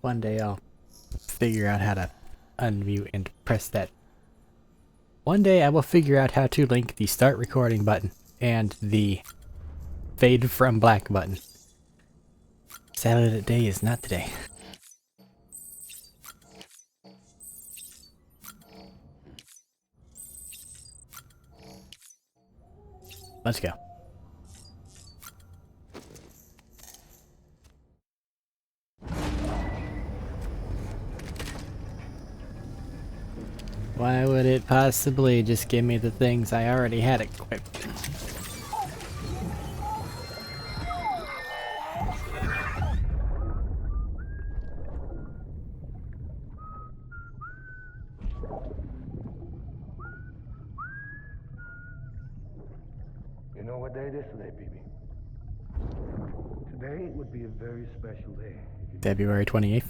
One day I'll figure out how to unmute and press that. One day I will figure out how to link the start recording button and the fade from black button. Sadly, today is not today. Let's go. Why would it possibly just give me the things I already had equipped? You know what day it is today, BB? Today would be a very special day. February 28th.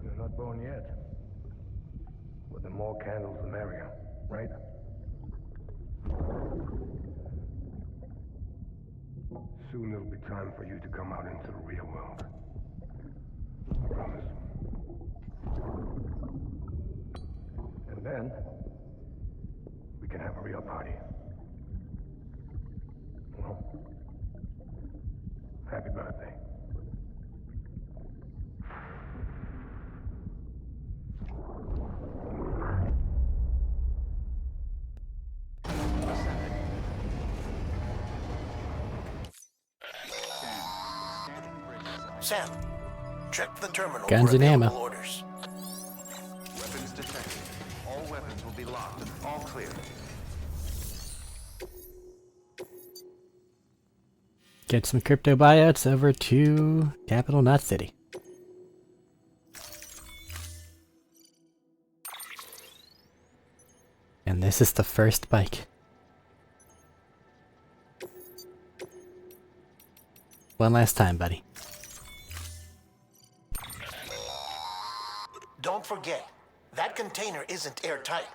You're not born yet. But the more candles, the merrier, right? Soon it'll be time for you to come out into the real world. I promise. And then, we can have a real party. Well, happy birthday. Sam, check the terminal Guns for and ammo. available orders. Weapons detected. All weapons will be locked. All clear. Get some crypto buyouts over to Capital Knot City. And this is the first bike. One last time, buddy. Don't forget, that container isn't airtight.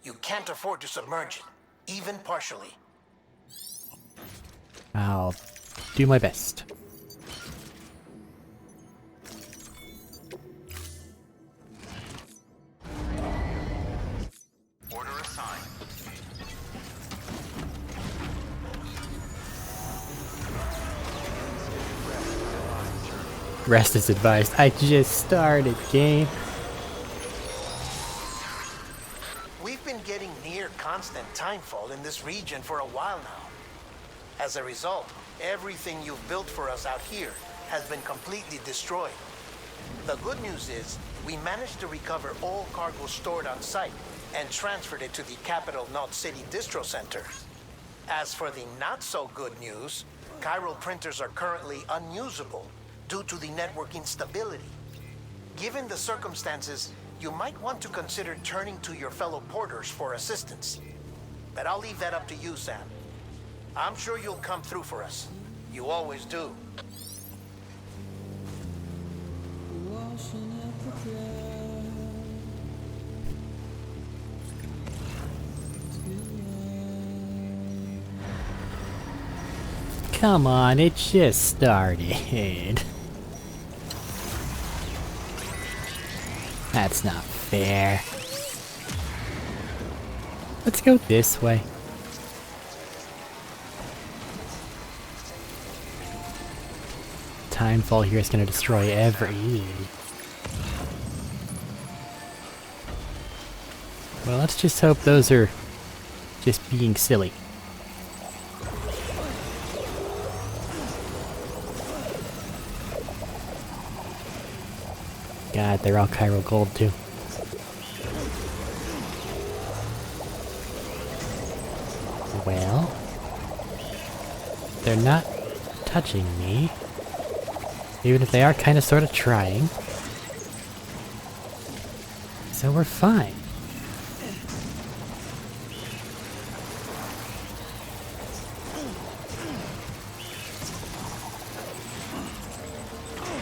You can't afford to submerge it, even partially. I'll do my best. Order assigned. Rest is advised. I just started, game. We've been getting near constant timefall in this region for a while now. As a result, everything you've built for us out here has been completely destroyed. The good news is, we managed to recover all cargo stored on site and transferred it to the Capital Knot City Distro Center. As for the not-so-good news, chiral printers are currently unusable due to the network instability. Given the circumstances, you might want to consider turning to your fellow porters for assistance. But I'll leave that up to you, Sam. I'm sure you'll come through for us. You always do. Come on, it just started. That's not fair. Let's go this way. Timefall here is going to destroy every... Well, let's just hope those are just being silly. God, they're all chiral gold too. Well, they're not touching me. Even if they are kind of sort of trying. So we're fine.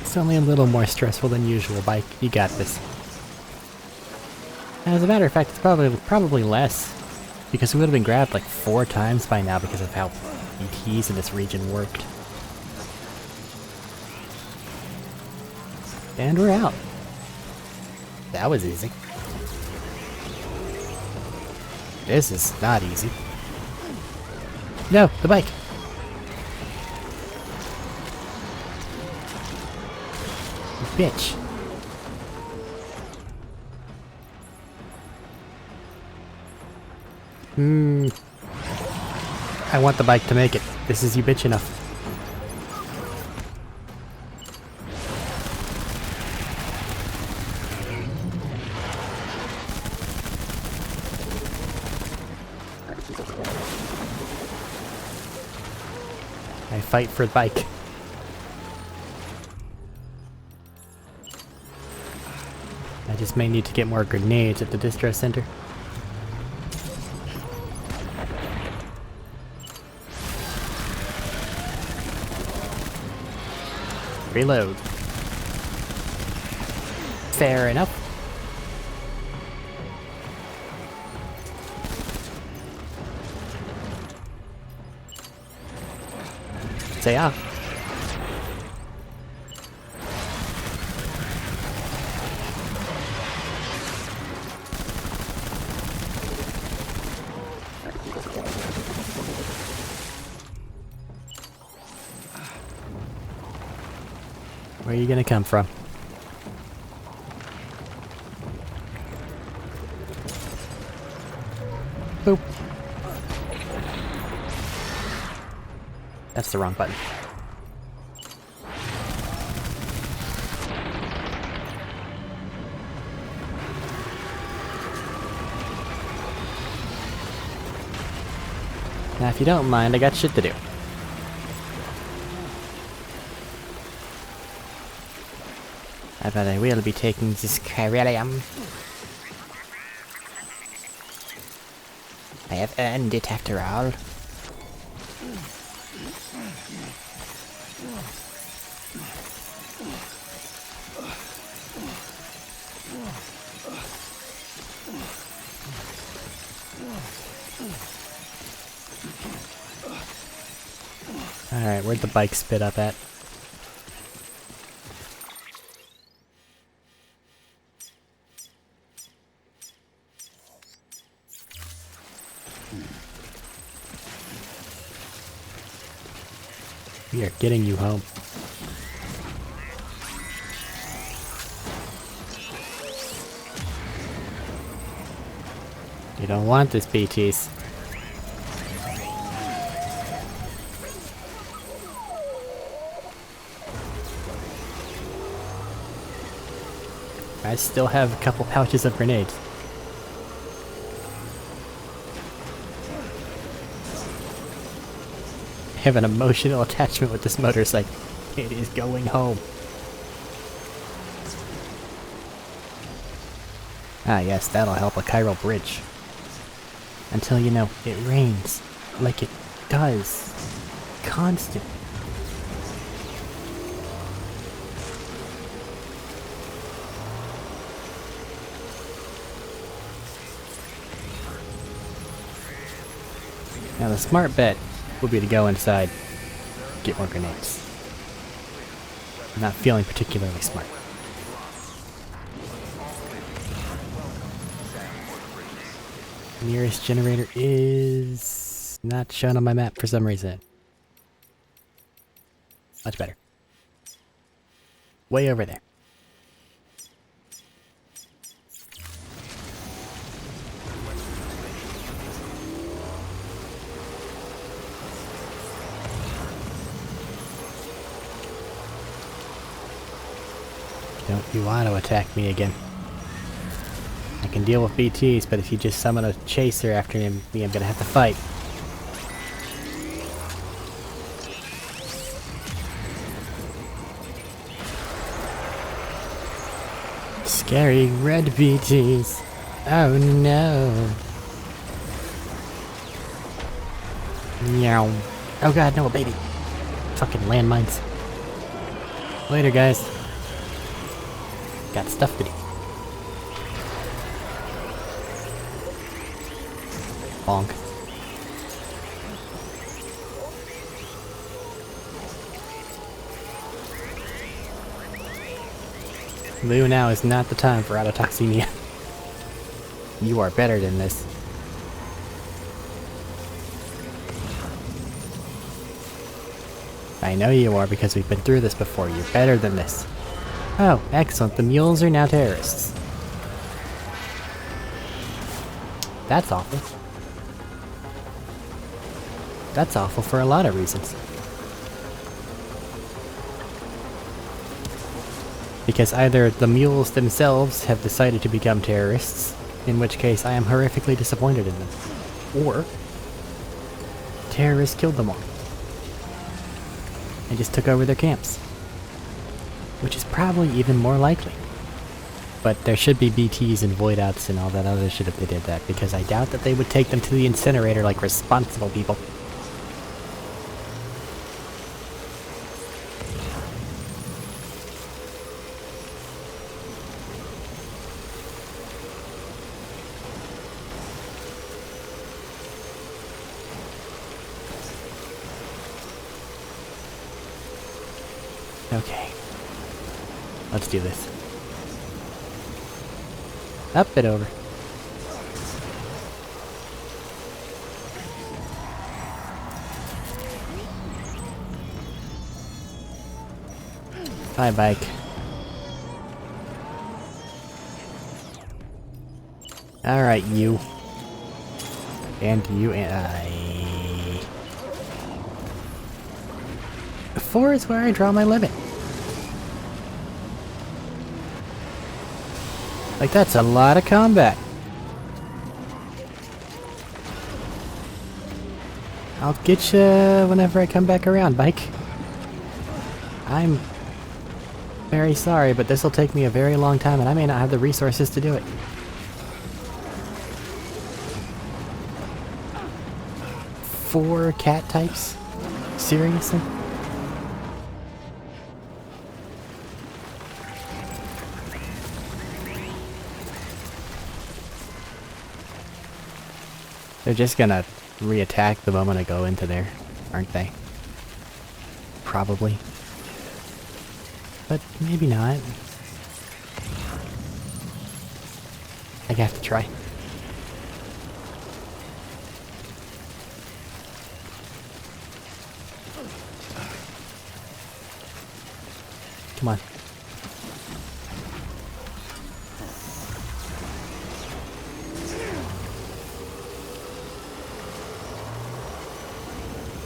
It's only a little more stressful than usual, bike. You got this. As a matter of fact, it's probably less. Because we would have been grabbed like 4 times by now because of how ETs in this region worked. And we're out. That was easy. This is not easy. No, the bike! Bitch. I want the bike to make it. This is you bitch enough. I fight for the bike. I just may need to get more grenades at the distro center. Reload. Fair enough. Say ah. Where are you gonna come from? Boop. That's the wrong button. Now, if you don't mind, I got shit to do. But I will be taking this Carelium. I have earned it after all. Alright, where'd the bike spit up at? We are getting you home. You don't want this, BTs. I still have a couple pouches of grenades. I have an emotional attachment with this motorcycle. It is going home. Ah yes, that'll help a chiral bridge. Until, you know, it rains. Like it does. Constant. Now the smart bet would be to go inside, get more grenades. I'm not feeling particularly smart. Nearest generator is not shown on my map for some reason. Much better. Way over there. Don't you want to attack me again? I can deal with BTs, but if you just summon a chaser after me, I'm gonna have to fight. Scary red BTs. Oh no. Meow. Oh god, no, a baby. Fucking landmines. Later, guys. Got stuff to do. Bonk. Lou, now is not the time for autotoxemia. You are better than this. I know you are because we've been through this before. You're better than this. Oh, excellent. The mules are now terrorists. That's awful. That's awful for a lot of reasons. Because either the mules themselves have decided to become terrorists, in which case I am horrifically disappointed in them, or terrorists killed them all and just took over their camps, which is probably even more likely. But there should be BTs and void outs and all that other shit if they did that, because I doubt that they would take them to the incinerator like responsible people. Okay. Let's do this. Up and over. Bye, bike. Alright, you. And you and I. 4 is where I draw my limit. Like, that's a lot of combat. I'll get you whenever I come back around, bike. I'm very sorry, but this will take me a very long time and I may not have the resources to do it. Four cat types? Seriously? They're just gonna re-attack the moment I go into there, aren't they? Probably. But maybe not. I have to try. Come on.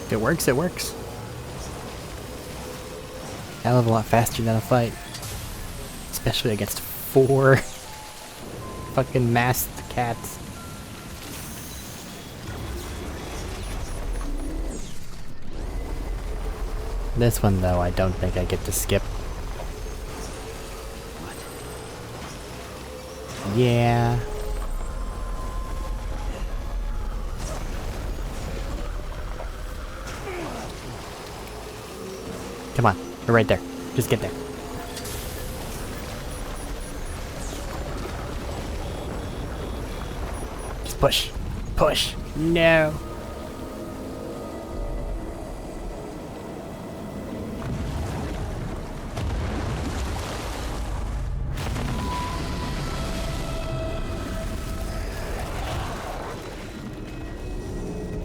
If it works, it works. Hell of a lot faster than a fight. Especially against 4 fucking masked cats. This one, though, I don't think I get to skip. Yeah. Come on, we're right there. Just get there. Just push. Push. No.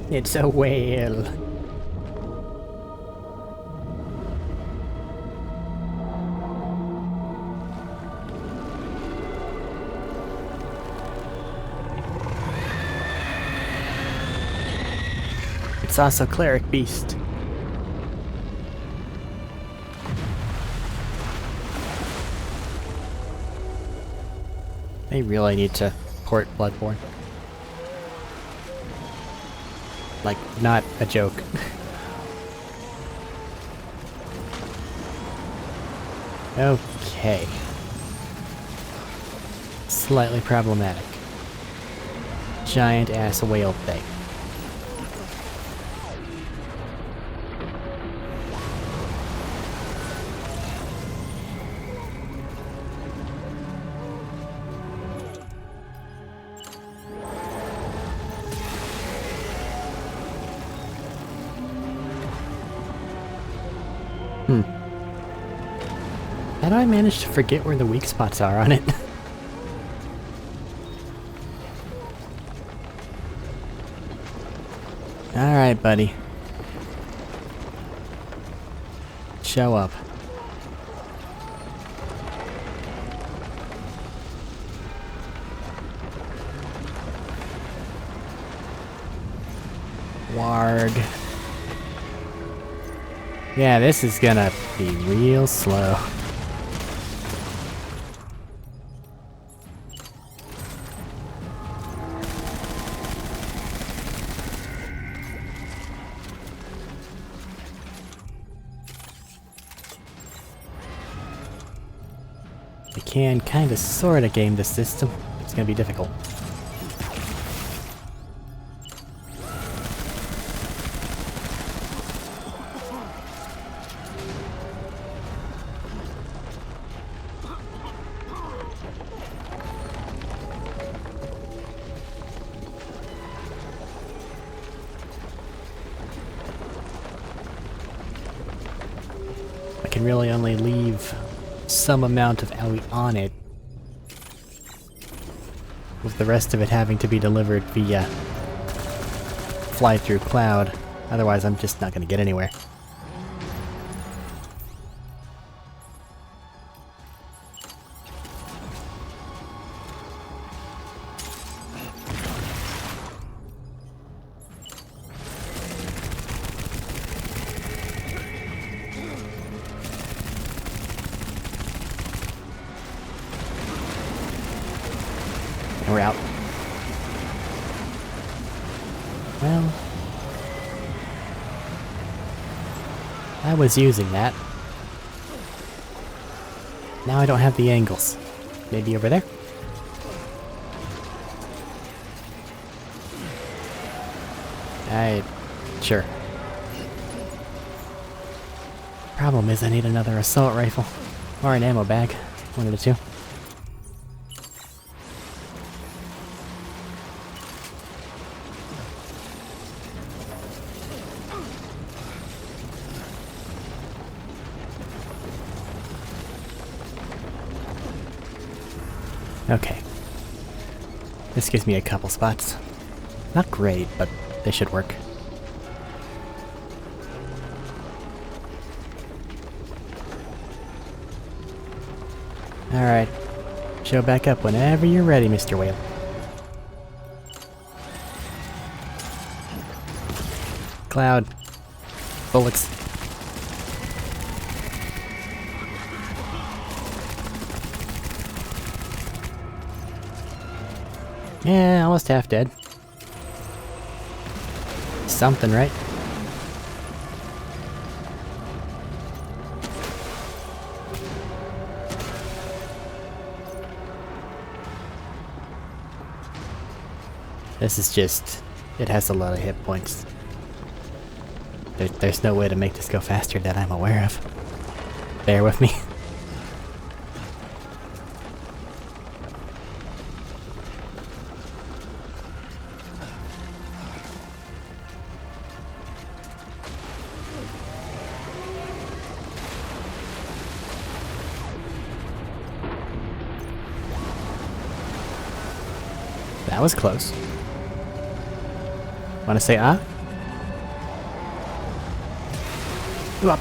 It's a whale. It's also cleric beast. They really need to port Bloodborne. Like, not a joke. Okay. Slightly problematic. Giant ass whale thing. How do I manage to forget where the weak spots are on it? Alright, buddy. Show up. Warg. Yeah, this is gonna be real slow. I can kinda sorta game the system. It's gonna be difficult. I can really only leave some amount of Owie on it, with the rest of it having to be delivered via fly-through cloud. Otherwise, I'm just not going to get anywhere. And we're out. Well, I was using that. Now I don't have the angles. Maybe over there? Sure. Problem is I need another assault rifle. Or an ammo bag. One of the two. Okay. This gives me a couple spots. Not great, but they should work. Alright. Show back up whenever you're ready, Mr. Whale. Cloud. Bullets. Yeah, almost half dead. Something, right? This is just... it has a lot of hit points. There's no way to make this go faster that I'm aware of. Bear with me. That was close. Wanna say ah? Ooh, up.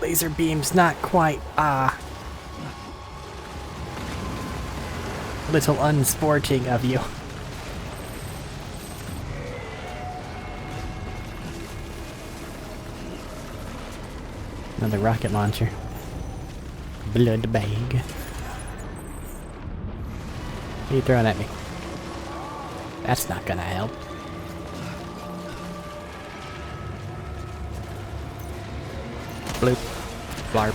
Laser beam's not quite ah. Little unsporting of you. Another rocket launcher. Blood bag. What are you throwing at me? That's not gonna help. Bloop. Blarp.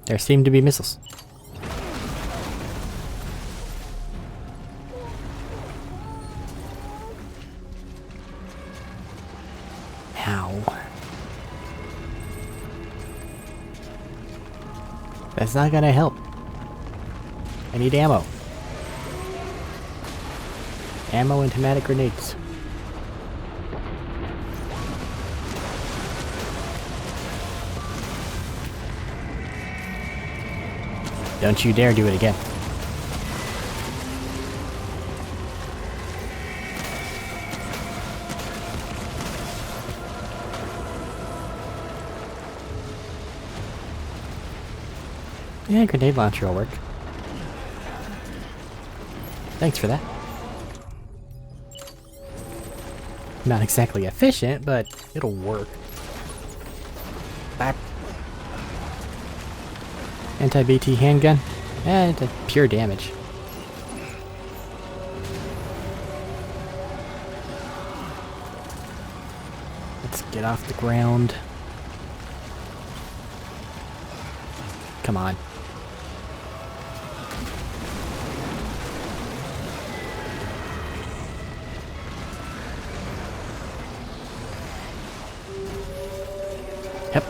There seem to be missiles. Ow. That's not gonna help. I need ammo. Ammo and hematic grenades. Don't you dare do it again. Yeah, grenade launcher will work. Thanks for that. Not exactly efficient, but it'll work. Bap. Anti-BT handgun. And pure damage. Let's get off the ground. Come on. Yep.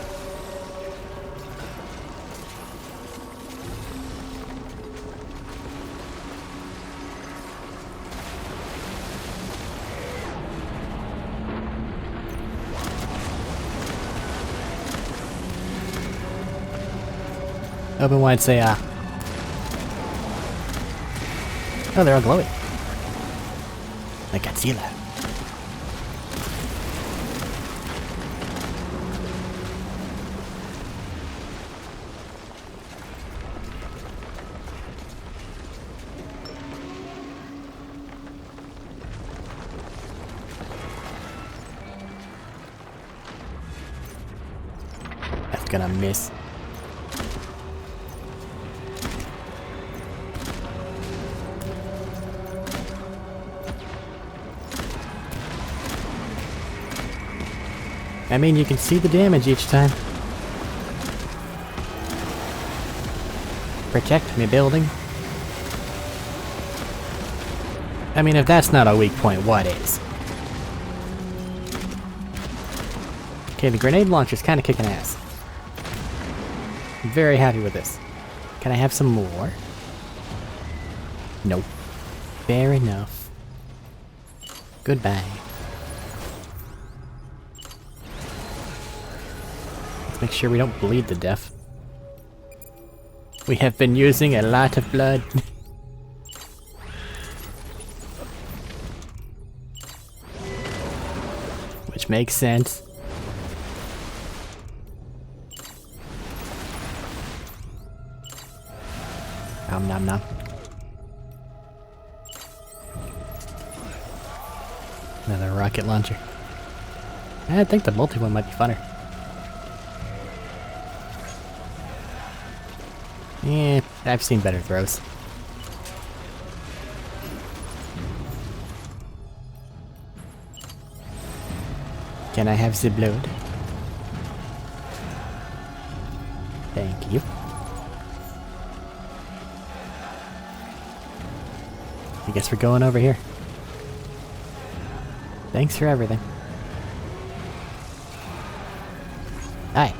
Open wide, say ah. Oh, they're all glowing. Like Godzilla. That's gonna miss. I mean, you can see the damage each time. Protect me building. I mean, if that's not a weak point, what is? Okay, the grenade launcher's kind of kicking ass. I'm very happy with this. Can I have some more? Nope. Fair enough. Goodbye. Make sure we don't bleed to death. We have been using a lot of blood. Which makes sense. Nom nom nom. Another rocket launcher. I think the multi one might be funner. Yeah, I've seen better throws. Can I have the blood? Thank you. I guess we're going over here. Thanks for everything. Hi.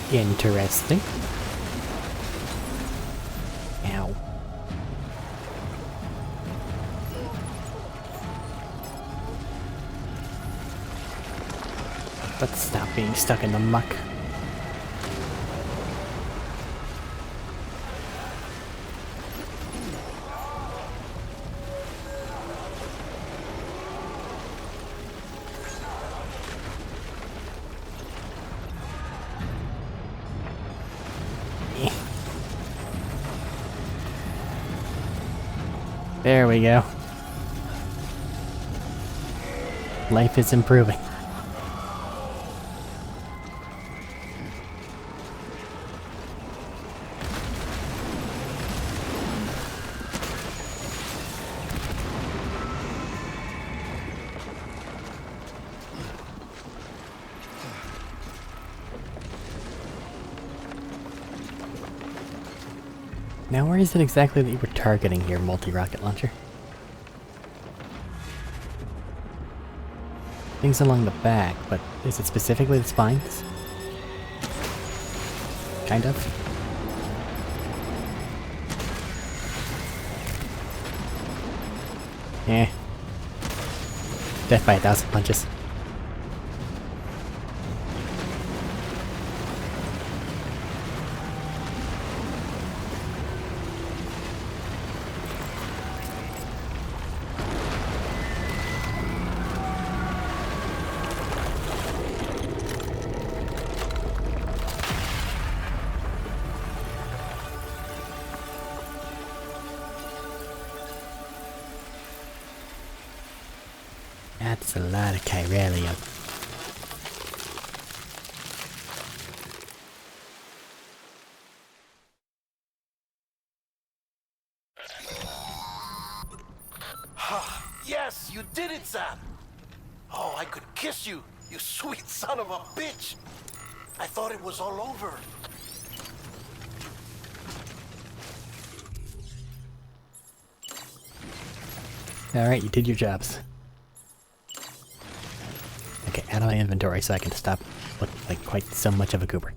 Interesting. Ow. Let's stop being stuck in the muck. There we go. Life is improving. Now where is it exactly that you were targeting here, multi-rocket launcher? Things along the back, but is it specifically the spines? Kind of. Eh. Death by 1,000 punches. That's a lot of chiralium. Yes, you did it, Sam! Oh, I could kiss you, you sweet son of a bitch! I thought it was all over. Alright, you did your jobs. Okay, out of my inventory so I can stop looking like quite so much of a goober.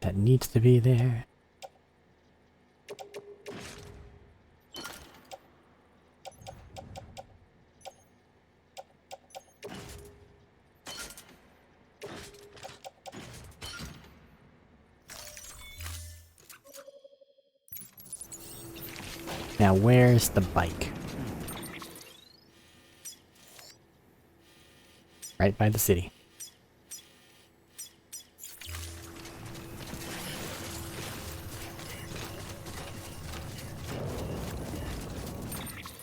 That needs to be there. Now where's the bike? Right by the city.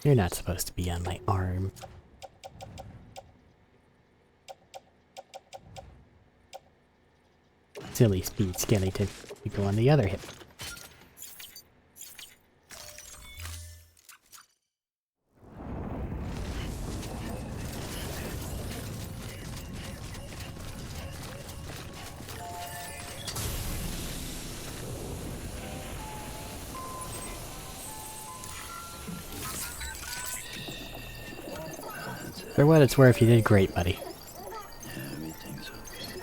You're not supposed to be on my arm. Silly speed skeleton. You go on the other hip. For what it's worth, you did great, buddy. Everything's okay.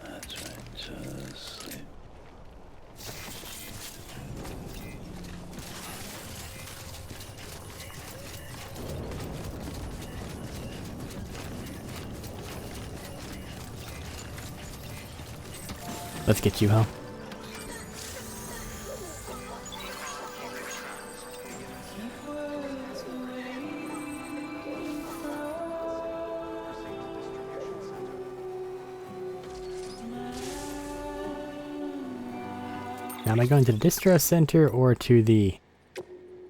That's right, just sleep. Let's get you home. Now, am I going to the distro center or to the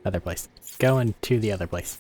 other place? Going to the other place.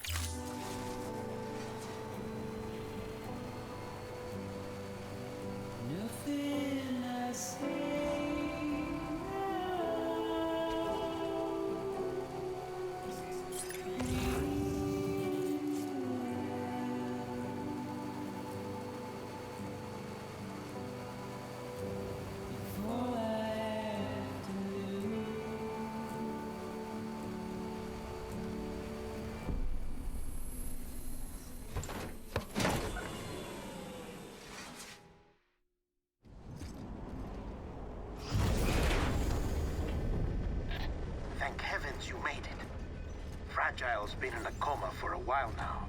Thank heavens you made it. Fragile's been in a coma for a while now.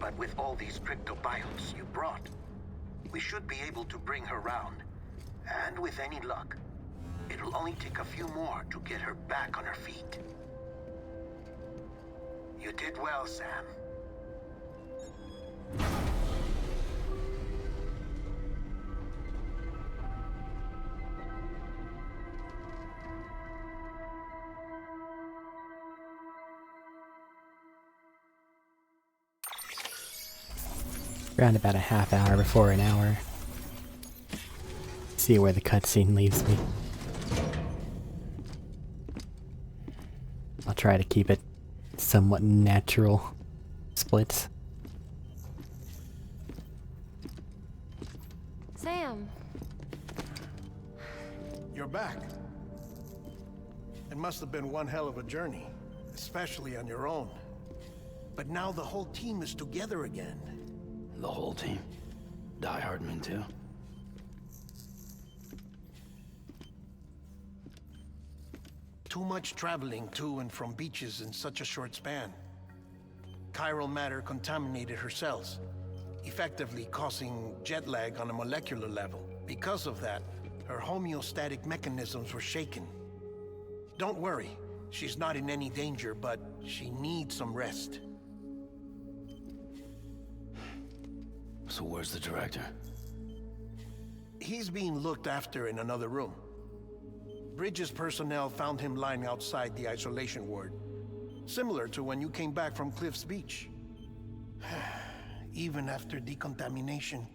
But with all these cryptobiotes you brought, we should be able to bring her round. And with any luck, it'll only take a few more to get her back on her feet. You did well, Sam. Around about a half hour before an hour. See where the cutscene leaves me. I'll try to keep it somewhat natural splits. Sam, You're back. It must have been one hell of a journey, especially on your own. But now the whole team is together again. The whole team? Die Hardman too? Too much traveling to and from beaches in such a short span. Chiral matter contaminated her cells, effectively causing jet lag on a molecular level. Because of that, her homeostatic mechanisms were shaken. Don't worry, she's not in any danger, but she needs some rest. So where's the director? He's being looked after in another room. Bridges personnel found him lying outside the isolation ward, similar to when you came back from Cliff's Beach. Even after decontamination,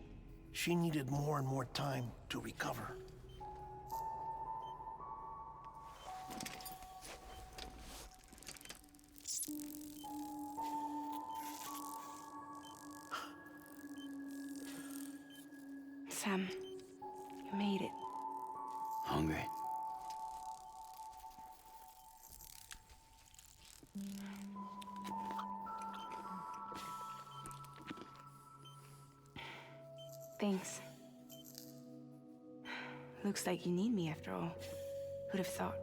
she needed more and more time to recover. Sam, you made it. Hungry? Thanks. Looks like you need me after all. Who'd have thought?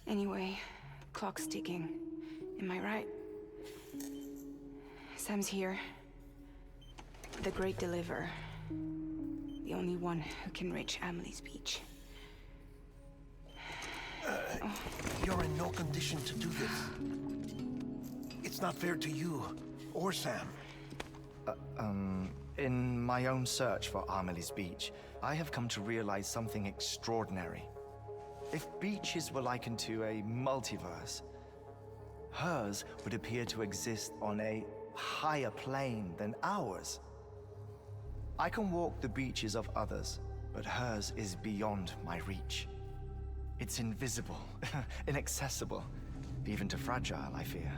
Anyway, clock's ticking. Am I right? Sam's here. The Great Deliverer. The only one who can reach Amelie's Beach. You're in no condition to do this. It's not fair to you or Sam. In my own search for Amelie's Beach, I have come to realize something extraordinary. If beaches were likened to a multiverse, hers would appear to exist on a higher plane than ours. I can walk the beaches of others, but hers is beyond my reach. It's invisible, inaccessible, even to fragile, I fear.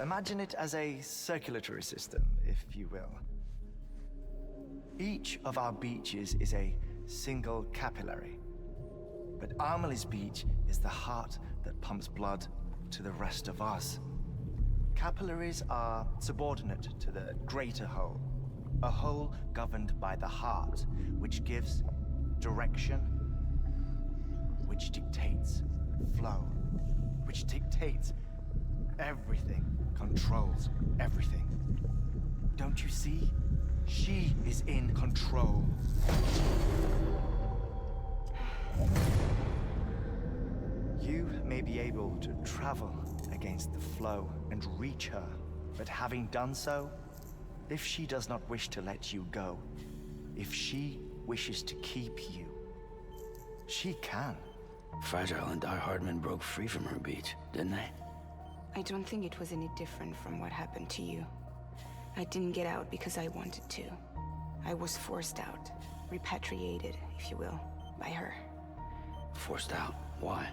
Imagine it as a circulatory system, if you will. Each of our beaches is a single capillary, but Amelie's Beach is the heart that pumps blood to the rest of us. Capillaries are subordinate to the greater whole, a whole governed by the heart, which gives direction, which dictates flow, which dictates everything, controls everything. Don't you see? She is in control. You may be able to travel against the flow and reach her, but having done so, if she does not wish to let you go, if she wishes to keep you, she can. Fragile and Die Hardman broke free from her beach, didn't they? I don't think it was any different from what happened to you. I didn't get out because I wanted to. I was forced out, repatriated, if you will, by her. Forced out? Why?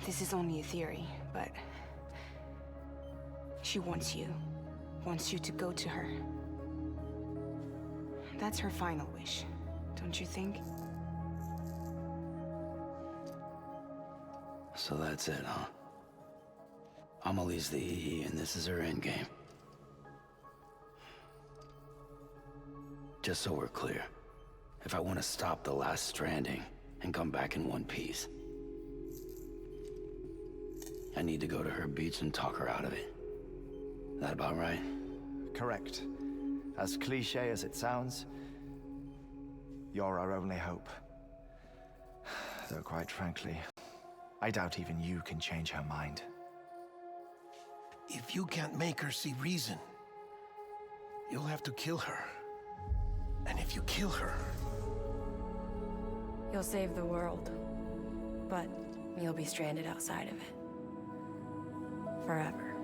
This is only a theory, but she wants you to go to her. That's her final wish, don't you think? So that's it, huh? Amelie's the EE, and this is her endgame. Just so we're clear, if I want to stop the last Stranding and come back in one piece, I need to go to her beach and talk her out of it. That about right? Correct. As cliche as it sounds, you're our only hope. Though quite frankly, I doubt even you can change her mind. If you can't make her see reason, you'll have to kill her. And if you kill her... You'll save the world, but you'll be stranded outside of it. Forever.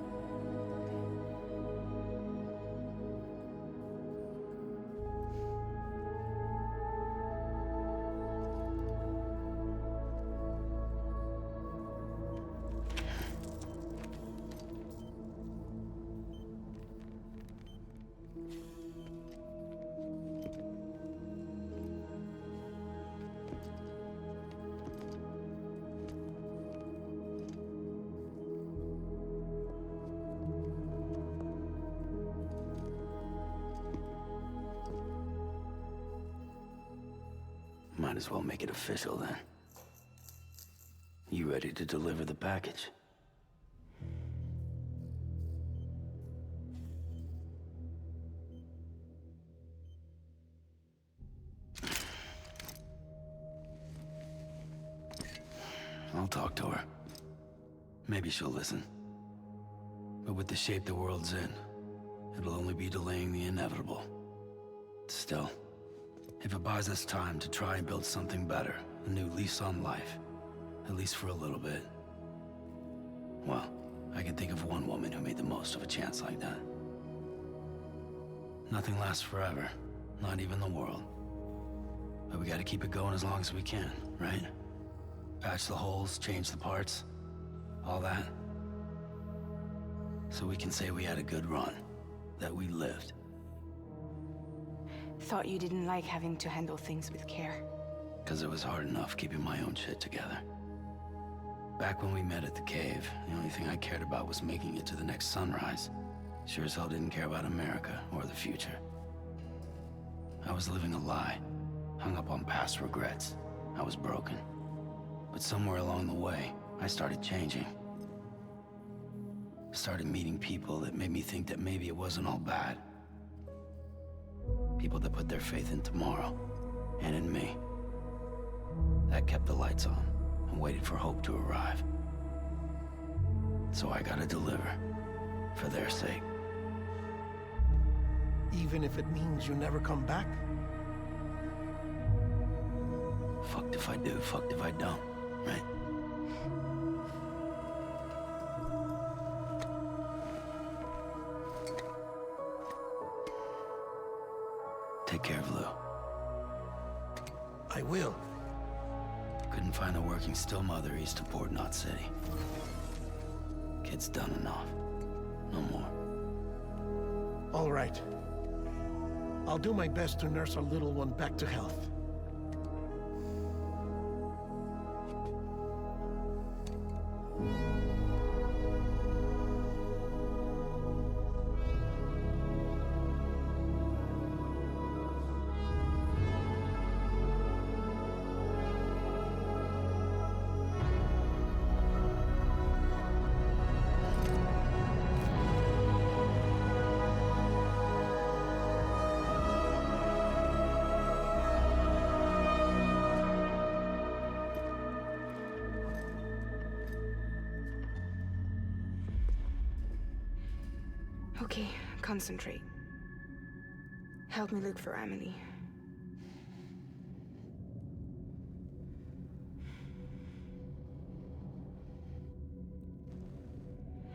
Might as well make it official then. You ready to deliver the package? I'll talk to her. Maybe she'll listen. But with the shape the world's in, it'll only be delaying the inevitable. Still, if it buys us time to try and build something better, a new lease on life, at least for a little bit, well, I can think of one woman who made the most of a chance like that. Nothing lasts forever, not even the world. But we gotta keep it going as long as we can, right? Patch the holes, change the parts, all that. So we can say we had a good run, that we lived. Thought you didn't like having to handle things with care. 'Cause it was hard enough keeping my own shit together. Back when we met at the cave, the only thing I cared about was making it to the next sunrise. Sure as hell didn't care about America or the future. I was living a lie, hung up on past regrets. I was broken. But somewhere along the way, I started changing. Started meeting people that made me think that maybe it wasn't all bad. People that put their faith in tomorrow, and in me. That kept the lights on, and waited for hope to arrive. So I gotta deliver, for their sake. Even if it means you never come back? Fucked if I do, fucked if I don't, right? Take care of Lou. I will. Couldn't find a working still mother east of Port Knot City. Kid's done enough. No more. All right. I'll do my best to nurse our little one back to health. Okay, concentrate. Help me look for Emily.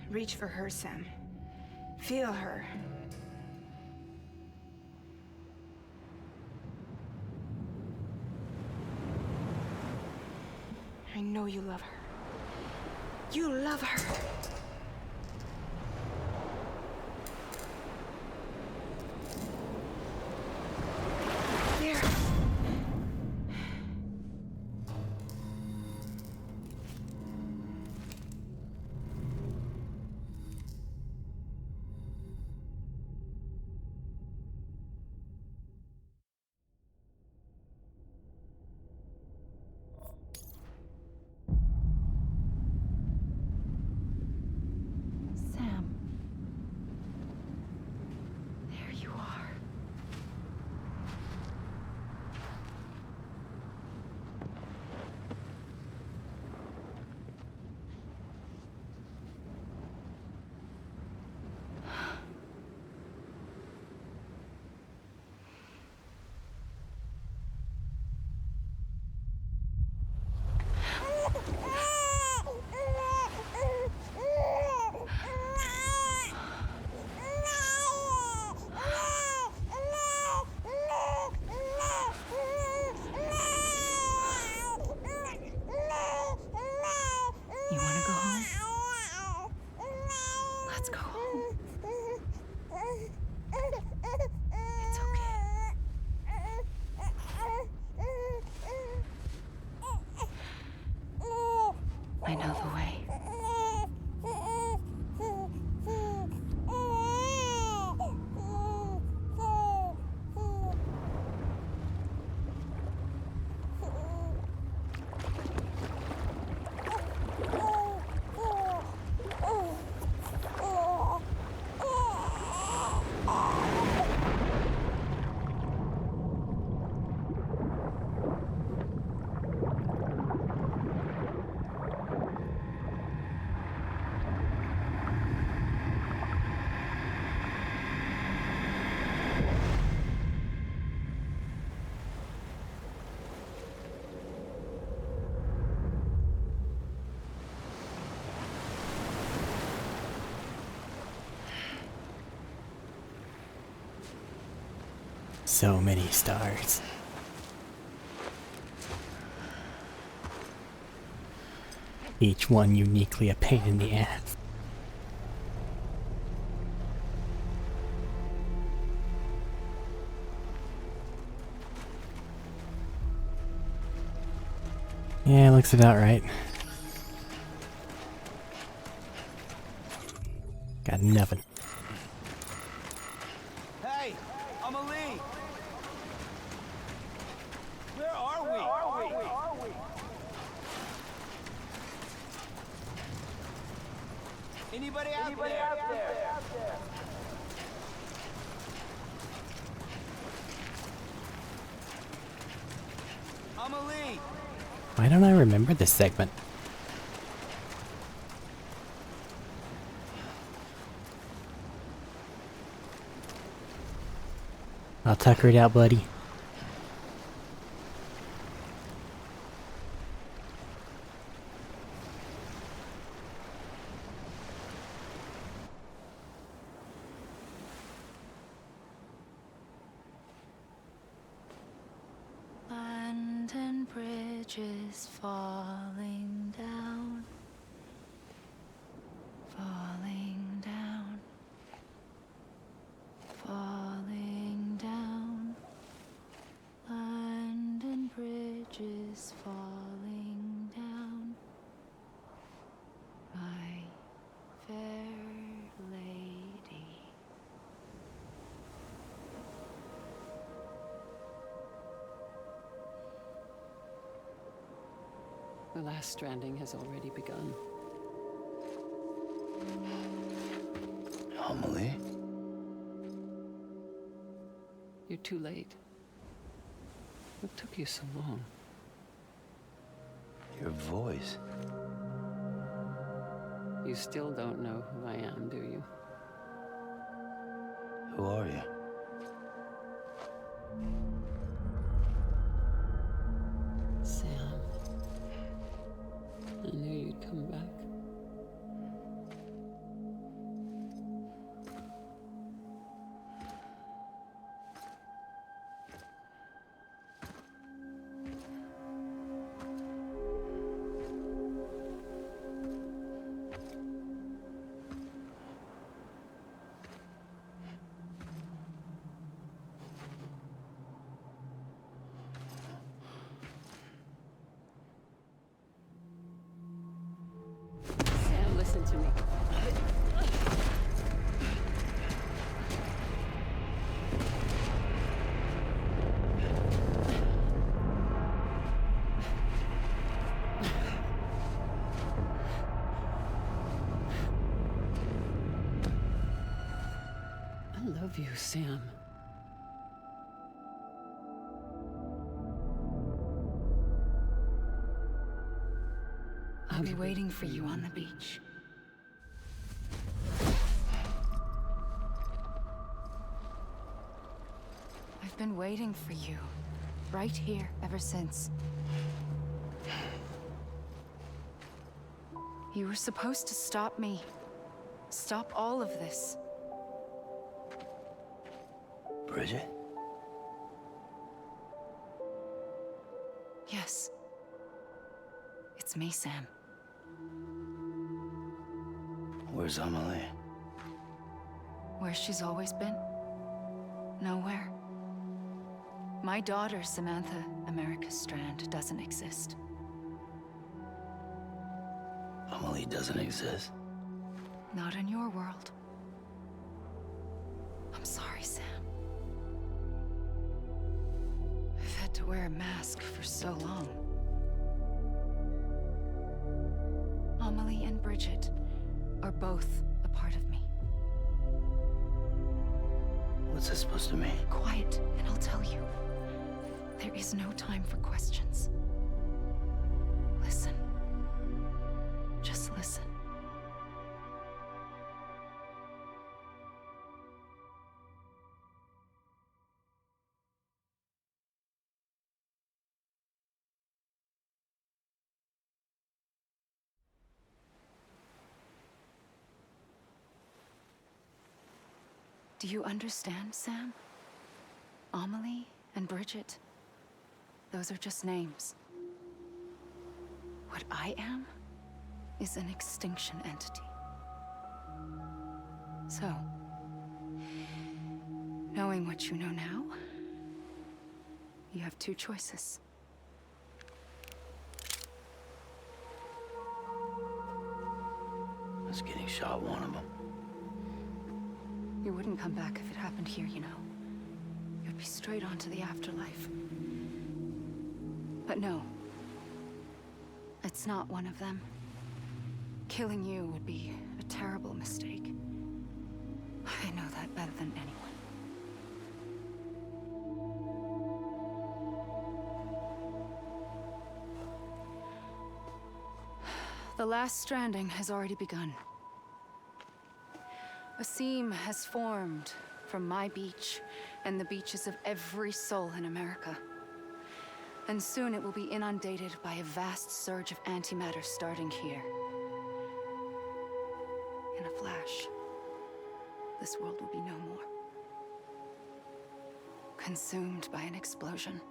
Reach for her, Sam. Feel her. I know you love her. You love her! There! so many stars. Each one uniquely a pain in the ass. Yeah, looks about right. Got nothing. Hey, Amelie! Where are we? Anybody out there? Amelie! Why don't I remember this segment? I'll tucker it out, buddy. London Bridge is falling down. Falling down. Falling down. London Bridge is falling down. My fair lady. The last stranding has already begun. Amelie? You're too late. What took you so long? Your voice. You still don't know who I am, do you? Who are you? Sam. I knew you'd come back. Sam, listen to me. I love you, Sam. I'll be waiting for you on the beach. I've been waiting for you, right here, ever since. You were supposed to stop me. Stop all of this. Bridget? Yes. It's me, Sam. Where's Amelie? Where she's always been? Nowhere. My daughter, Samantha America Strand, doesn't exist. Amelie doesn't exist? Not in your world. I'm sorry, Sam. I've had to wear a mask for so long. Amelie and Bridget are both a part of me. What's this supposed to mean? Quiet, and I'll tell you. There is no time for questions. Listen. Just listen. Do you understand, Sam? Amelie and Bridget, those are just names. What I am is an extinction entity. So, knowing what you know now, you have two choices. Us getting shot one of them. You wouldn't come back if it happened here, you know. You'd be straight on to the afterlife. But no. It's not one of them. Killing you would be a terrible mistake. I know that better than anyone. The last stranding has already begun. A seam has formed from my beach and the beaches of every soul in America. And soon it will be inundated by a vast surge of antimatter starting here. In a flash, this world will be no more. Consumed by an explosion.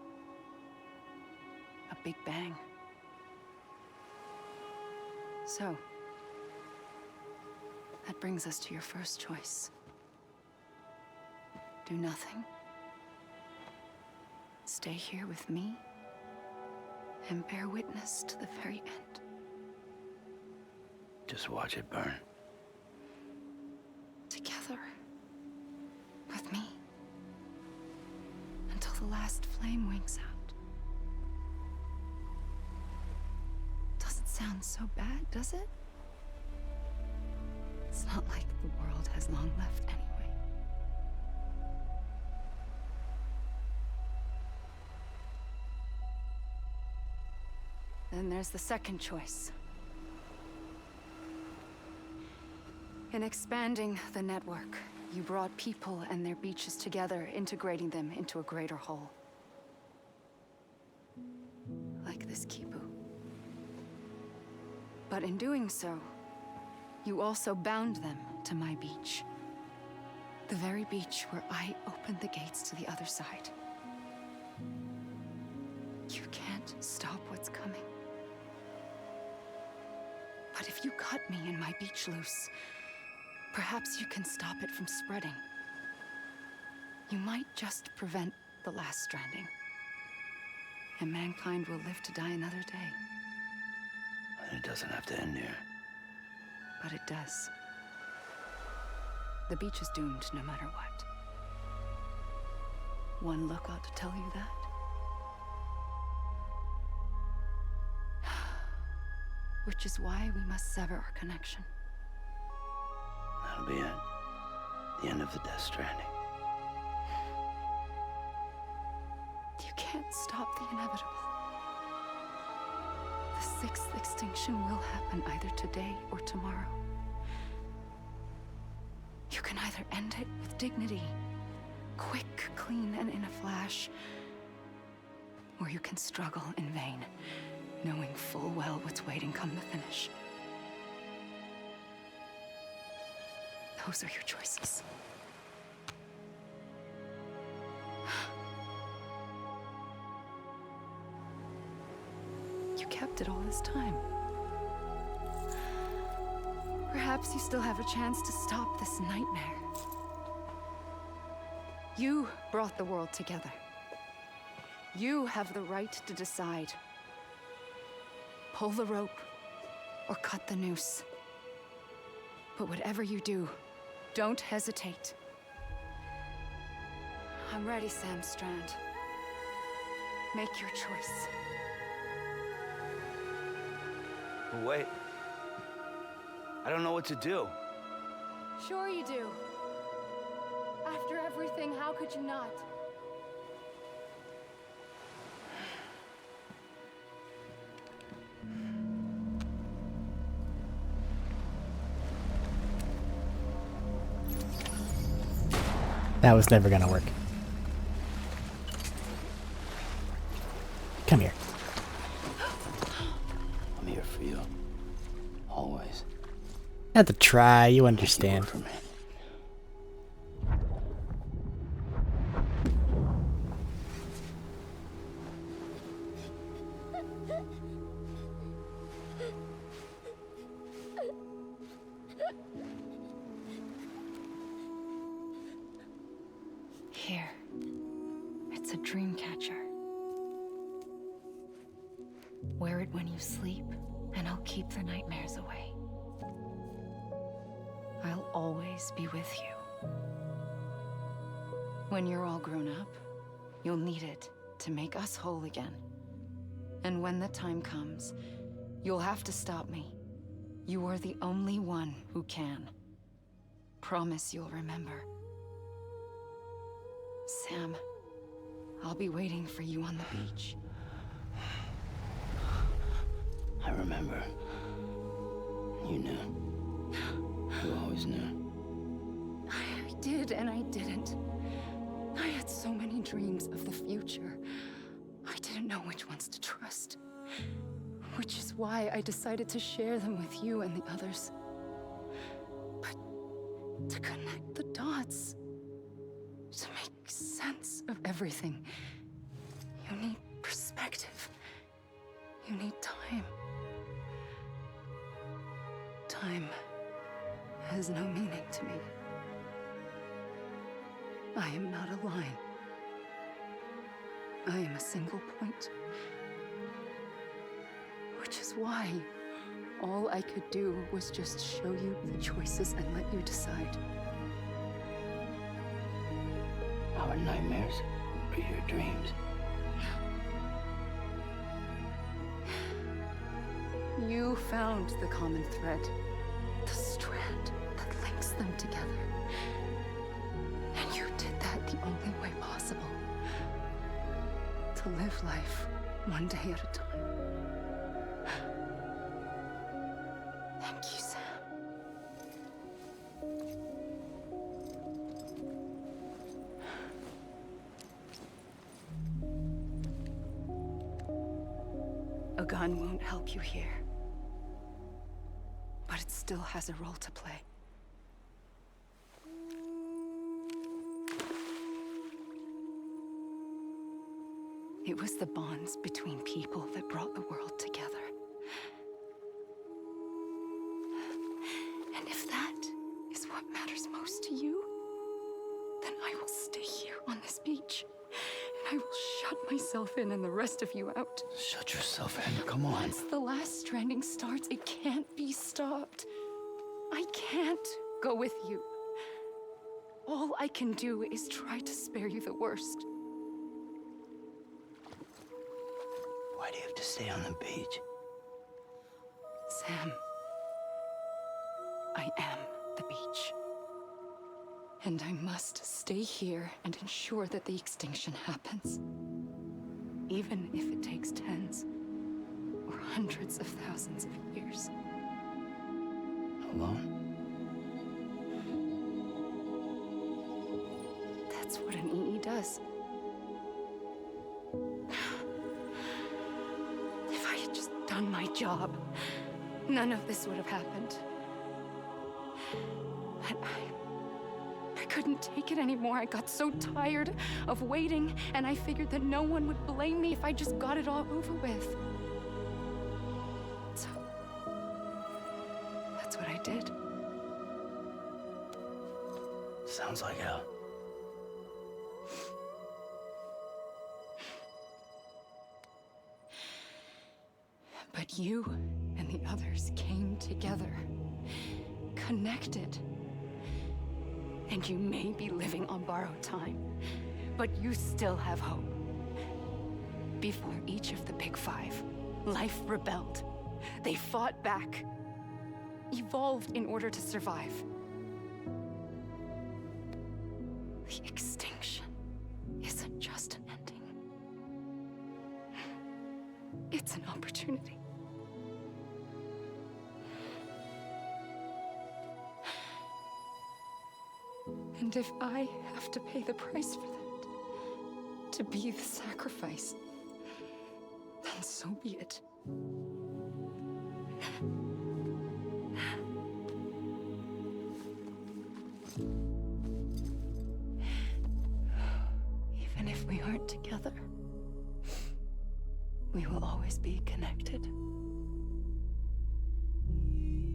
A big bang. So, that brings us to your first choice. Do nothing. Stay here with me and bear witness to the very end. Just watch it burn. Together. With me. Until the last flame winks out. Doesn't sound so bad, does it? It's not like the world has long left anyway. Then there's the second choice. In expanding the network, you brought people and their beaches together, integrating them into a greater whole. Like this Kipu. But in doing so, you also bound them to my beach. The very beach where I opened the gates to the other side. You can't stop what's coming. But if you cut me and my beach loose, perhaps you can stop it from spreading. You might just prevent the last stranding. And mankind will live to die another day. And it doesn't have to end here. But it does. The beach is doomed no matter what. One look ought to tell you that. Which is why we must sever our connection. That'll be it. The end of the Death Stranding. You can't stop the inevitable. The sixth extinction will happen either today or tomorrow. You can either end it with dignity, quick, clean, and in a flash, or you can struggle in vain, knowing full well what's waiting come the finish. Those are your choices. You kept it all this time. Perhaps you still have a chance to stop this nightmare. You brought the world together. You have the right to decide. Pull the rope or cut the noose. But whatever you do, don't hesitate. I'm ready, Sam Strand. Make your choice. But wait. I don't know what to do. Sure you do. After everything, how could you not? That was never gonna work. Come here. I'm here for you. Always. Had to try, you understand. For me. Here. It's a dream catcher. Wear it when you sleep, and I'll keep the nightmares away. I'll always be with you. When you're all grown up, you'll need it to make us whole again. And when the time comes, you'll have to stop me. You are the only one who can. Promise you'll remember. Sam, I'll be waiting for you on the beach. I remember. You knew. You always knew. I did and I didn't. I had so many dreams of the future. I didn't know which ones to trust. Which is why I decided to share them with you and the others. But to connect the dots, to make sense of everything, you need perspective. You need time. Time has no meaning to me. I am not a line. I am a single point. Which is why all I could do was just show you the choices and let you decide. Our nightmares are your dreams. You found the common thread, the strand that links them together. And you did that the only way possible. To live life one day at a time. Thank you, Sam. A gun won't help you here. But it still has a role to play. It was the bonds between people that brought the world together. And if that is what matters most to you, then I will stay here on this beach. And I will shut myself in and the rest of you out. Shut yourself in, come on. Once the last stranding starts, it can't be stopped. I can't go with you. All I can do is try to spare you the worst. Why do you have to stay on the beach? Sam, I am the beach. And I must stay here and ensure that the extinction happens. Even if it takes tens or hundreds of thousands of years. Alone? That's what an EE does. If I had just done my job, none of this would have happened. But I couldn't take it anymore. I got so tired of waiting, and I figured that no one would blame me if I just got it all over with. So, that's what I did. Sounds like hell. But you and the others came together, connected. And you may be living on borrowed time, but you still have hope. Before each of the Big Five, life rebelled. They fought back, evolved in order to survive. The extinction isn't just an ending. It's an opportunity. And if I have to pay the price for that, to be the sacrifice, then so be it. Even if we aren't together, We will always be connected.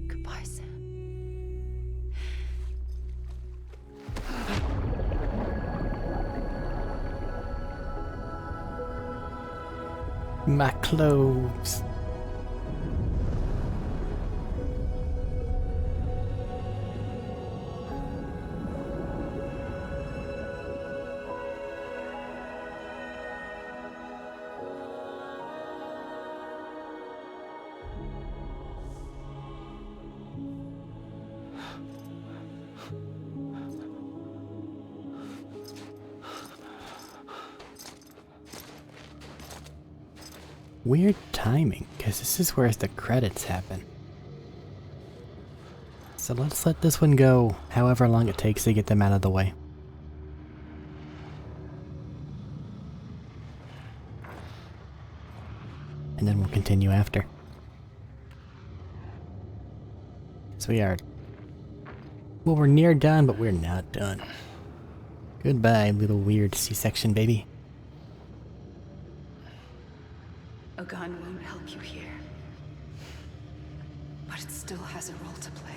Goodbye, Sam. My clothes. Weird timing, because this is where the credits happen. So let's let this one go however long it takes to get them out of the way. And then we'll continue after. So we are... Well, we're near done, but we're not done. Goodbye, little weird C-section baby. A gun won't help you here. But it still has a role to play.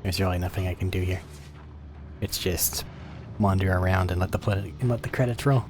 There's really nothing I can do here. It's just wander around and let the credits roll.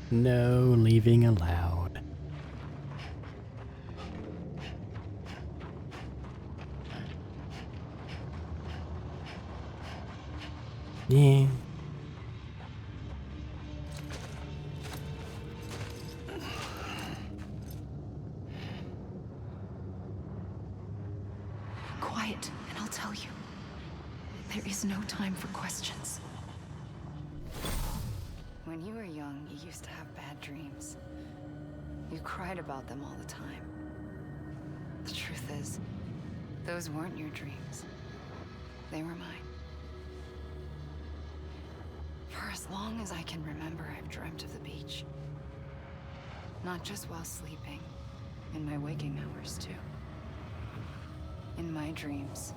No leaving allowed. Yeah. Quiet, and I'll tell you. There is no time for questions. When you were young, you used to have bad dreams. You cried about them all the time. The truth is, those weren't your dreams. They were mine. For as long as I can remember, I've dreamt of the beach. Not just while sleeping, in my waking hours too. In my dreams,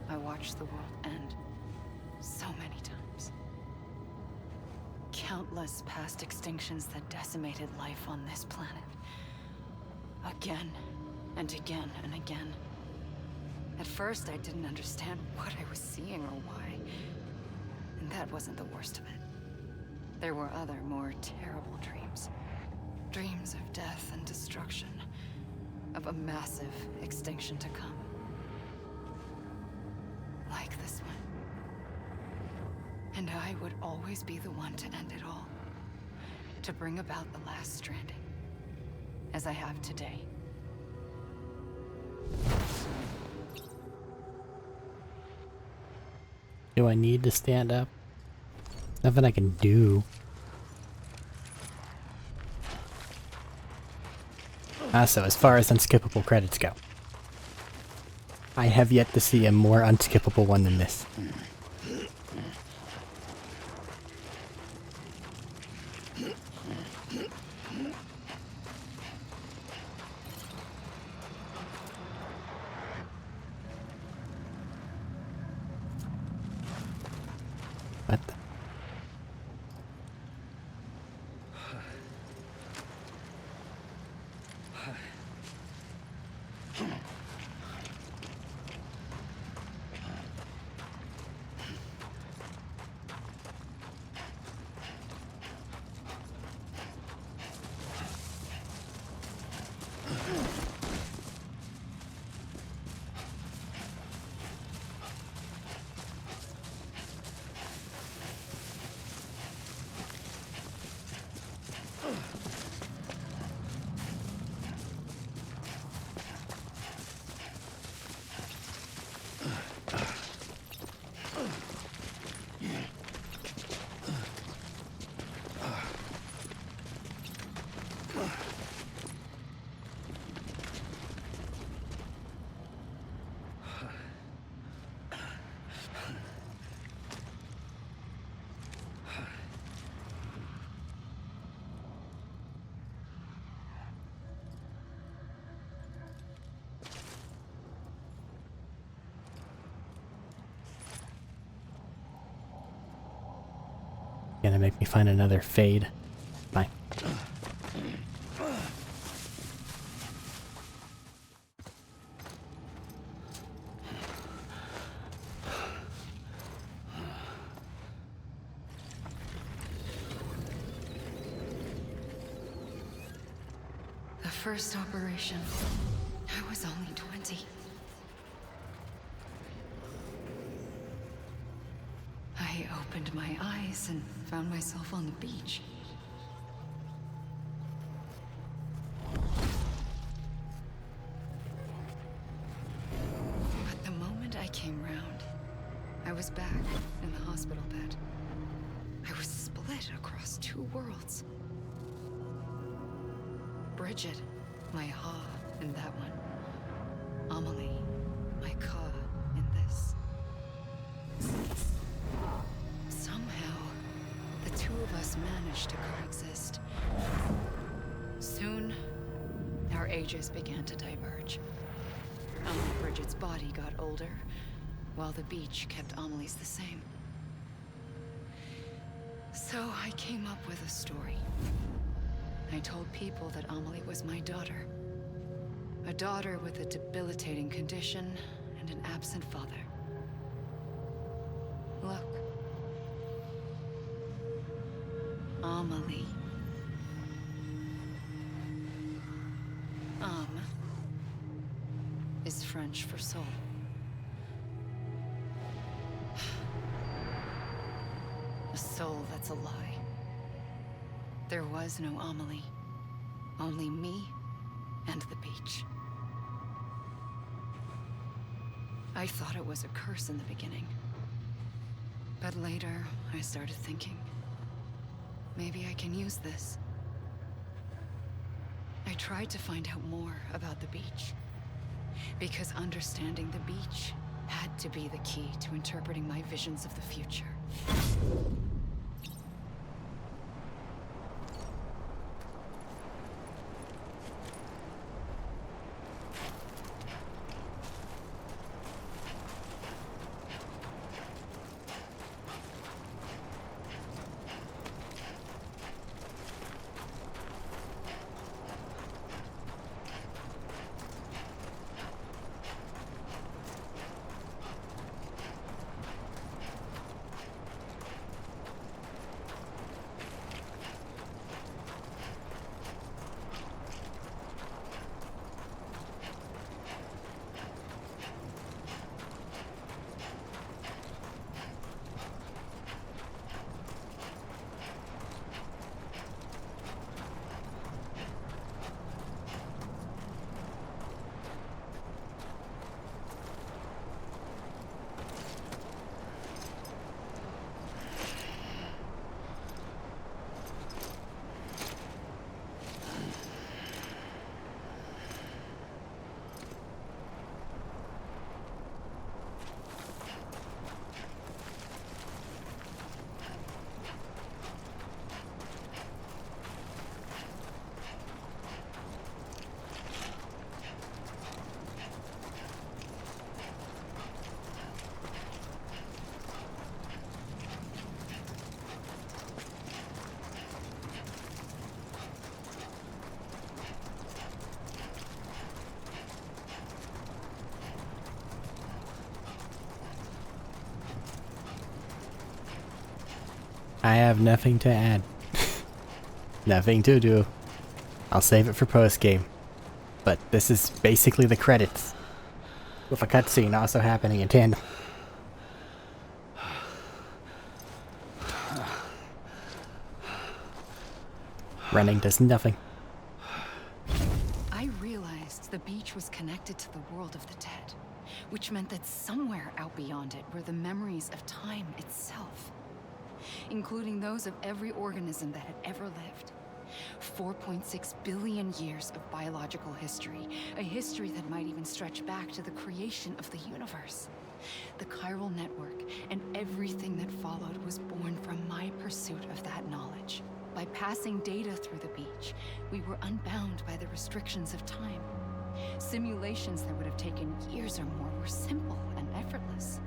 I watched the world end so many times. Countless past extinctions that decimated life on this planet. Again, and again, and again. At first, I didn't understand what I was seeing or why. And that wasn't the worst of it. There were other, more terrible dreams. Dreams of death and destruction. Of a massive extinction to come. Like this one. And I would always be the one to end it all. To bring about the last stranding. As I have today. Do I need to stand up? Nothing I can do. Also, as far as unskippable credits go, I have yet to see a more unskippable one than this. What the? Gonna make me find another fade. Fine. The first operation, I was only 20. I opened my eyes and found myself on the beach. But the moment I came round, I was back in the hospital bed. I was split across two worlds. Bridget, my Ha in that one. Amelie, my Ka in this. Somehow, the two of us managed to coexist. Soon, our ages began to diverge. Bridget's body got older, while the beach kept Amelie's the same. So I came up with a story. I told people that Amelie was my daughter. A daughter with a debilitating condition and an absent father. Look. Amelie. Is French for soul. A soul that's a lie. There was no Amelie. Only me and the beach. I thought it was a curse in the beginning. But later, I started thinking, maybe I can use this. I tried to find out more about the beach. Because understanding the beach had to be the key to interpreting my visions of the future. I have nothing to add. Nothing to do. I'll save it for post-game. But this is basically the credits, with a cutscene also happening in tandem. Running does nothing. I realized the beach was connected to the world of the dead, which meant that somewhere out beyond it were the memories of time itself, including those of every organism that had ever lived. 4.6 billion years of biological history, a history that might even stretch back to the creation of the universe. The chiral network and everything that followed was born from my pursuit of that knowledge. By passing data through the beach, we were unbound by the restrictions of time. Simulations that would have taken years or more were simple and effortless.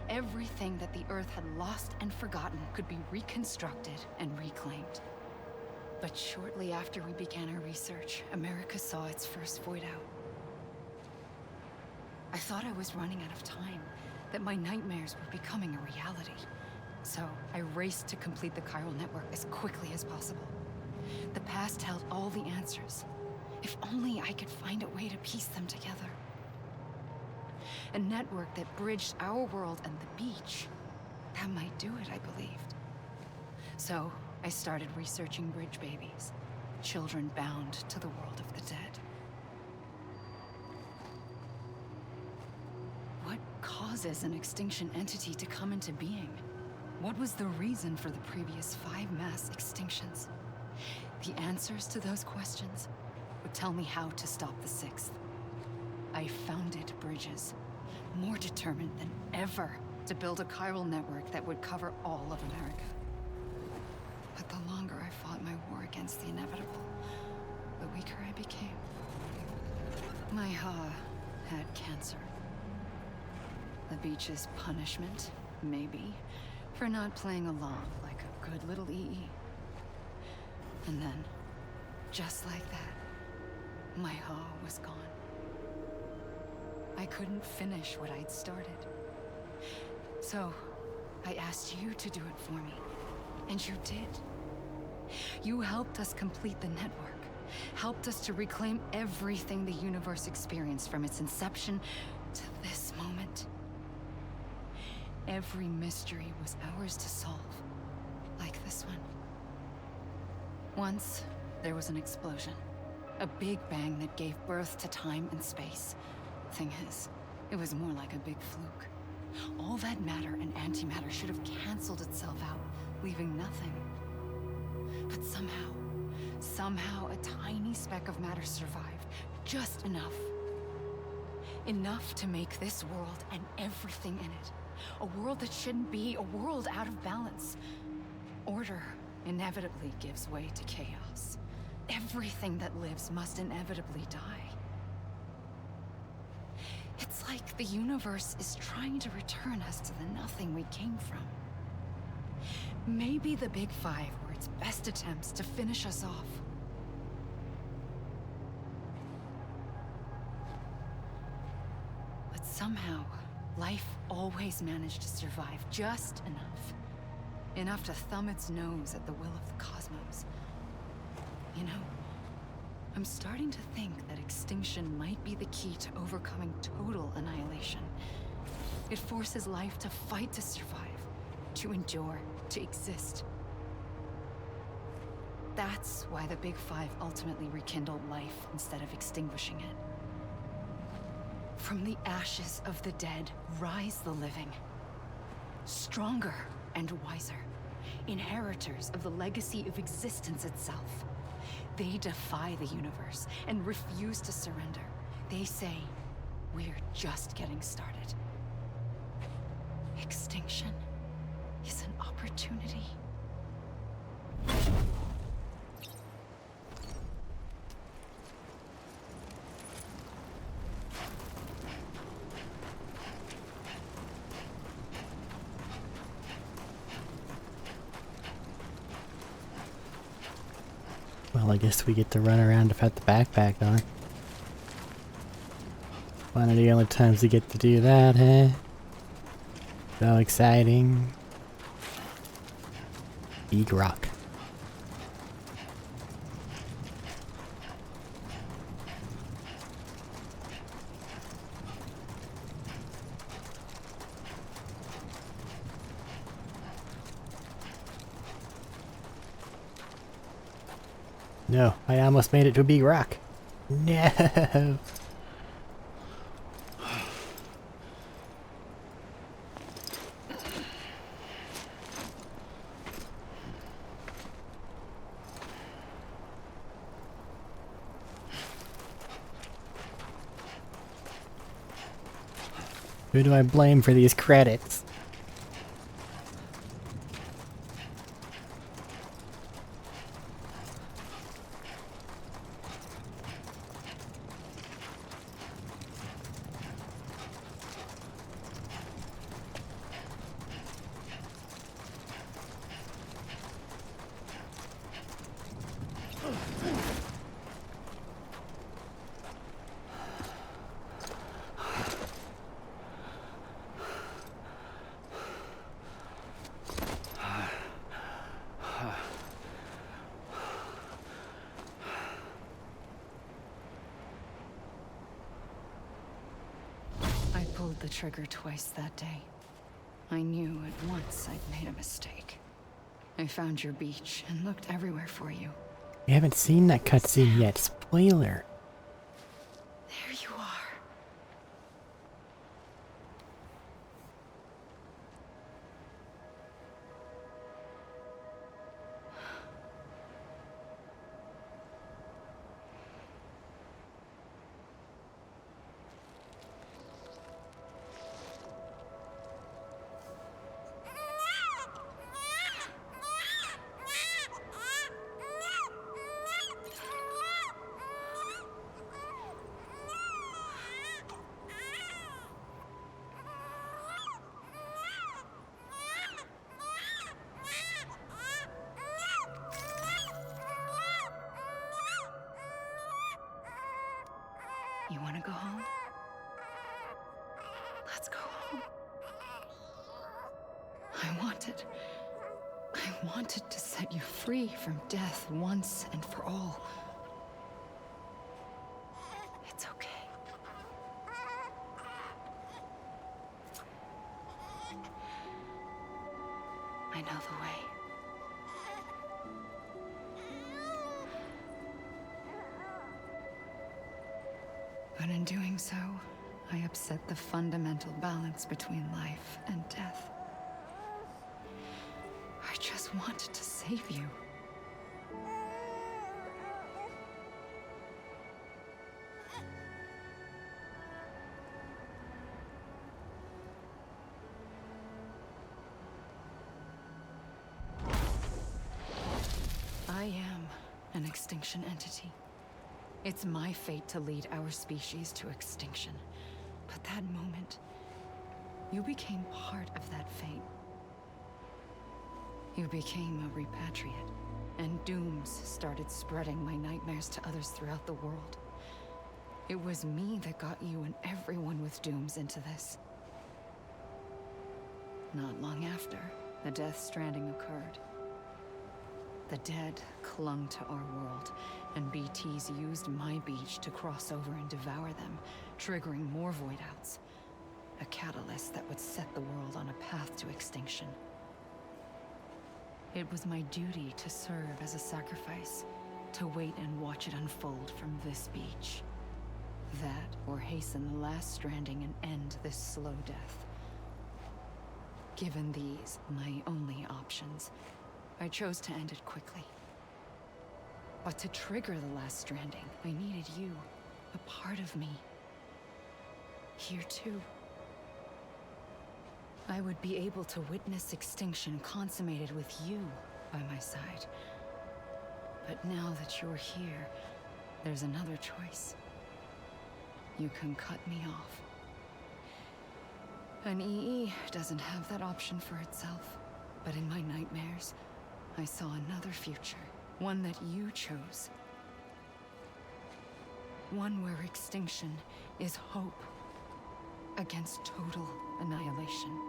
Everything that the Earth had lost and forgotten could be reconstructed and reclaimed. But shortly after we began our research, America saw its first void out. I thought I was running out of time, that my nightmares were becoming a reality. So I raced to complete the chiral network as quickly as possible. The past held all the answers. If only I could find a way to piece them together. A network that bridged our world and the beach. That might do it, I believed. So I started researching bridge babies, children bound to the world of the dead. What causes an extinction entity to come into being? What was the reason for the previous 5 mass extinctions? The answers to those questions would tell me how to stop the 6th. I founded bridges, more determined than ever to build a chiral network that would cover all of America. But the longer I fought my war against the inevitable, the weaker I became. My Ha had cancer. The beach's punishment, maybe, for not playing along like a good little EE. And then, just like that, my Ha was gone. I couldn't finish what I'd started. So, I asked you to do it for me. And you did. You helped us complete the network. Helped us to reclaim everything the universe experienced from its inception to this moment. Every mystery was ours to solve. Like this one. Once, there was an explosion. A big bang that gave birth to time and space. Thing is, it was more like a big fluke. All that matter and antimatter should have canceled itself out, leaving nothing. But somehow a tiny speck of matter survived. Just enough. Enough to make this world and everything in it. A world that shouldn't be, a world out of balance. Order inevitably gives way to chaos. Everything that lives must inevitably die. It's like the universe is trying to return us to the nothing we came from. Maybe the Big Five were its best attempts to finish us off. But somehow, life always managed to survive just enough. Enough to thumb its nose at the will of the cosmos. You know, I'm starting to think that extinction might be the key to overcoming total annihilation. It forces life to fight to survive, to endure, to exist. That's why the Big Five ultimately rekindled life instead of extinguishing it. From the ashes of the dead rise the living. Stronger and wiser. Inheritors of the legacy of existence itself. They defy the universe and refuse to surrender. They say, we're just getting started. Extinction is an opportunity. Well, I guess we get to run around without the backpack on. One of the only times we get to do that, huh? So exciting. big rock. No, I almost made it to a big rock. No. Who do I blame for these credits? I pulled the trigger twice that day. I knew at once I'd made a mistake. I found your beach and looked everywhere for you. You haven't seen that cutscene yet. Spoiler. There you are. You want to go home? Let's go home. I wanted to set you free from death once and for all. It's okay. I know the way. But in doing so, I upset the fundamental balance between life and death. I just wanted to save you. I am an extinction entity. It's my fate to lead our species to extinction. But that moment, you became part of that fate. You became a repatriate, and dooms started spreading my nightmares to others throughout the world. It was me that got you and everyone with dooms into this. Not long after, the Death Stranding occurred. The dead clung to our world, and BTs used my beach to cross over and devour them, triggering more void outs. A catalyst that would set the world on a path to extinction. It was my duty to serve as a sacrifice, to wait and watch it unfold from this beach. That, or hasten the last stranding and end this slow death. Given these, my only options, I chose to end it quickly. But to trigger the last stranding, I needed you, a part of me. Here too. I would be able to witness extinction consummated with you by my side. But now that you're here, there's another choice. You can cut me off. An EE doesn't have that option for itself. But in my nightmares, I saw another future. One that you chose. One where extinction is hope against total annihilation.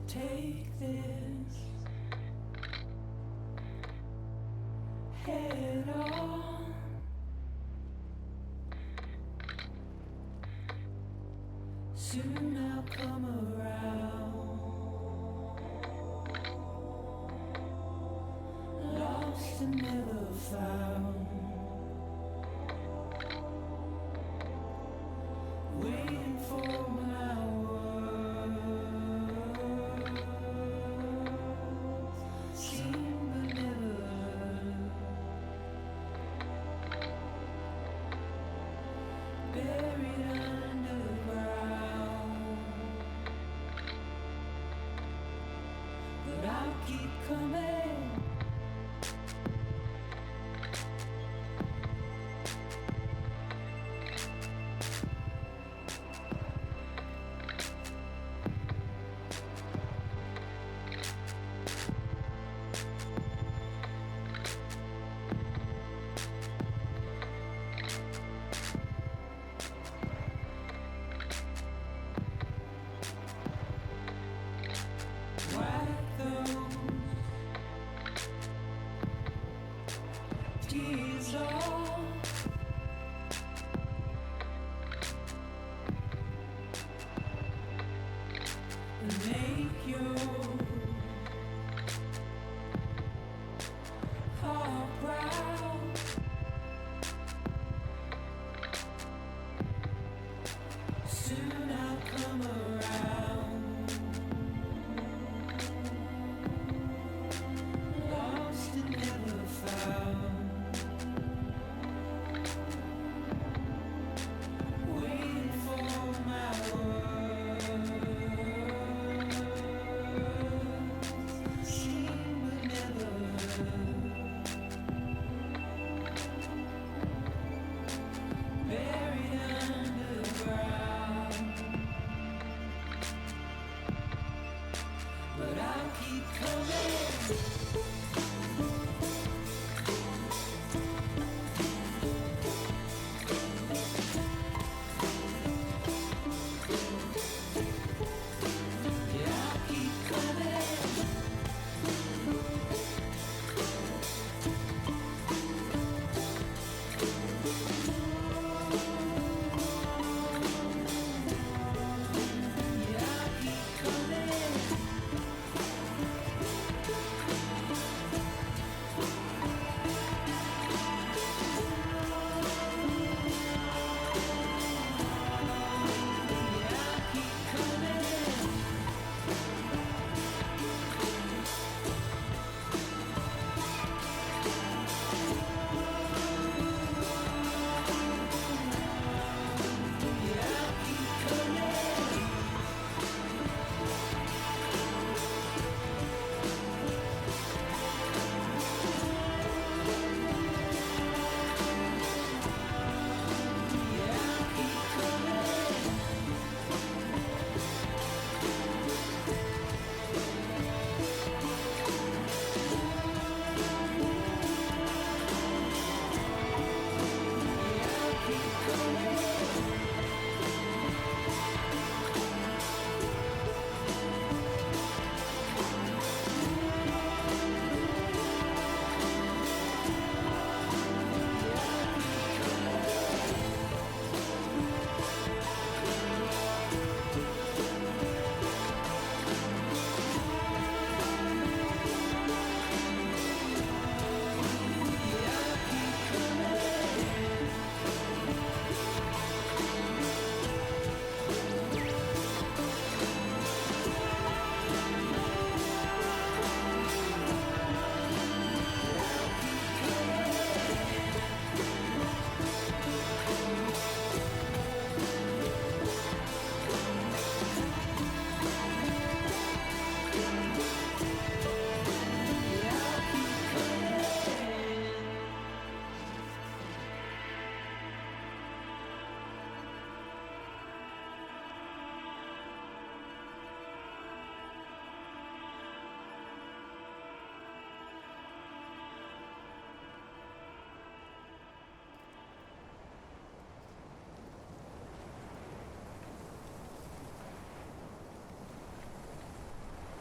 Take this head on. Soon I'll come around. Lost and never found. Waiting for my words. Seen but never heard. Buried underground. But I'll keep coming. Wipe those tears off. And make your heart proud. Soon I'll come around. Lost and never found. Waiting for my words. Seen but never heard. Buried underground. But I'll keep coming. Yeah, I'll keep coming. Yeah, I'll keep coming.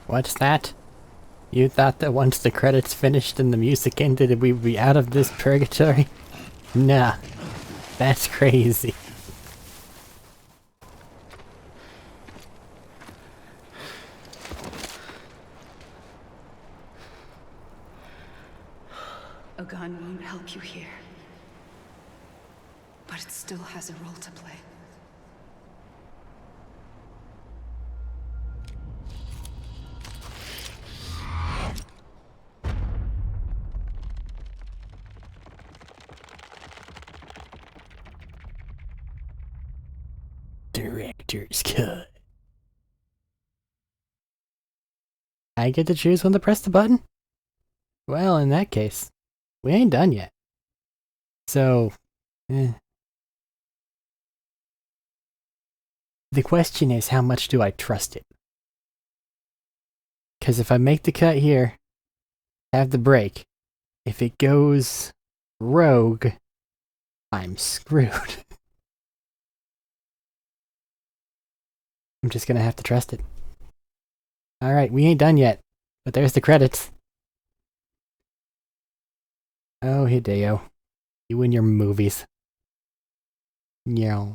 What's that? You thought that once the credits finished and the music ended, we'd be out of this purgatory? Nah. That's crazy. A gun won't help you here. But it still has a role to play. Director's cut. I get to choose when to press the button? Well, in that case, we ain't done yet. So, the question is, how much do I trust it? Because if I make the cut here, have the break, if it goes rogue, I'm screwed. I'm just gonna have to trust it. Alright, we ain't done yet, but there's the credits. Oh, Hideo. You and your movies. Yeah.